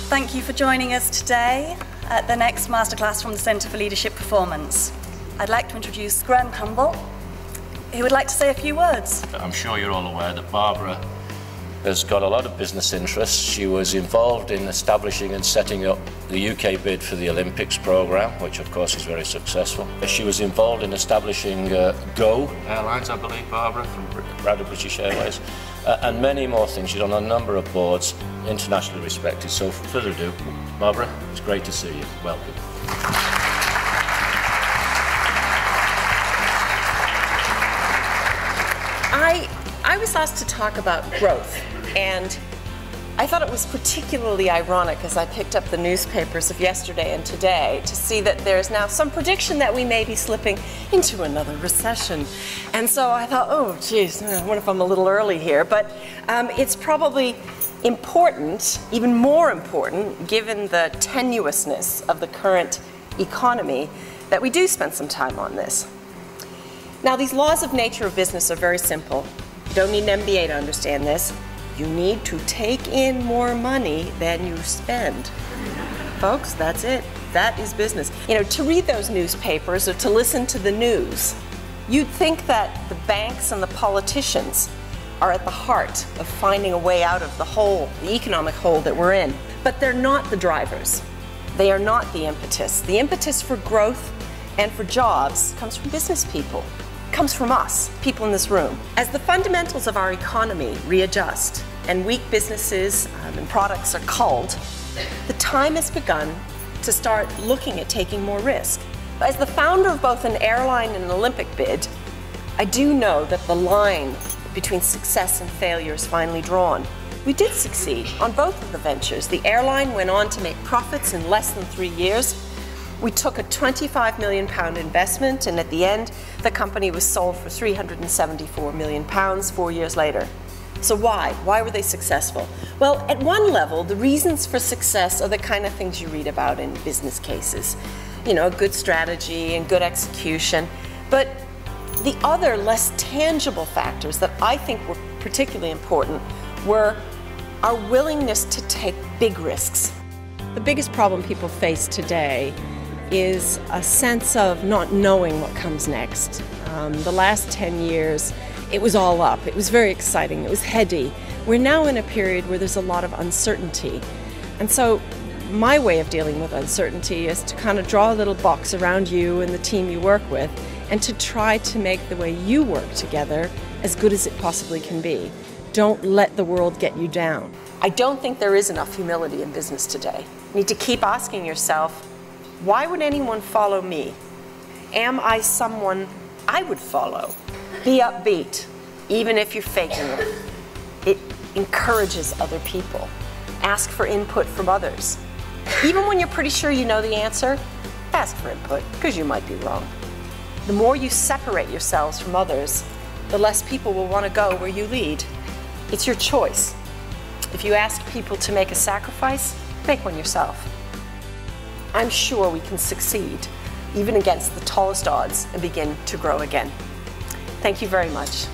Thank you for joining us today at the next masterclass from the Centre for Leadership Performance. I'd like to introduce Graham Campbell, who would like to say a few words. I'm sure you're all aware that Barbara has got a lot of business interests. She was involved in establishing and setting up the UK bid for the Olympics programme, which of course is very successful. She was involved in establishing Go Airlines, I believe, Barbara, from British Airways, and many more things. She's on a number of boards, internationally respected. So, for further ado, Barbara, it's great to see you. Welcome. I was asked to talk about growth, and I thought it was particularly ironic as I picked up the newspapers of yesterday and today to see that there's now some prediction that we may be slipping into another recession. And so I thought, oh geez, I wonder if I'm a little early here, but it's probably important, even more important, given the tenuousness of the current economy, that we do spend some time on this. Now, these laws of nature of business are very simple. You don't need an MBA to understand this. You need to take in more money than you spend. Folks, that's it. That is business. You know, to read those newspapers or to listen to the news, you'd think that the banks and the politicians are at the heart of finding a way out of the hole, the economic hole that we're in. But they're not the drivers. They are not the impetus. The impetus for growth and for jobs comes from business people. Comes from us, people in this room. As the fundamentals of our economy readjust and weak businesses and products are culled, the time has begun to start looking at taking more risk. As the founder of both an airline and an Olympic bid, I do know that the line between success and failure is finally drawn. We did succeed on both of the ventures. The airline went on to make profits in less than 3 years. We took a £25 million investment, and at the end, the company was sold for £374 million 4 years later. So why? Why were they successful? Well, at one level, the reasons for success are the kind of things you read about in business cases. You know, good strategy and good execution. But the other, less tangible factors that I think were particularly important were our willingness to take big risks. The biggest problem people face today is a sense of not knowing what comes next. The last 10 years, it was all up. It was very exciting. It was heady. We're now in a period where there's a lot of uncertainty. And so my way of dealing with uncertainty is to kind of draw a little box around you and the team you work with and to try to make the way you work together as good as it possibly can be. Don't let the world get you down. I don't think there is enough humility in business today. You need to keep asking yourself, why would anyone follow me? Am I someone I would follow? Be upbeat, even if you're faking it. It encourages other people. Ask for input from others. Even when you're pretty sure you know the answer, ask for input, because you might be wrong. The more you separate yourselves from others, the less people will want to go where you lead. It's your choice. If you ask people to make a sacrifice, make one yourself. I'm sure we can succeed, even against the tallest odds, and begin to grow again. Thank you very much.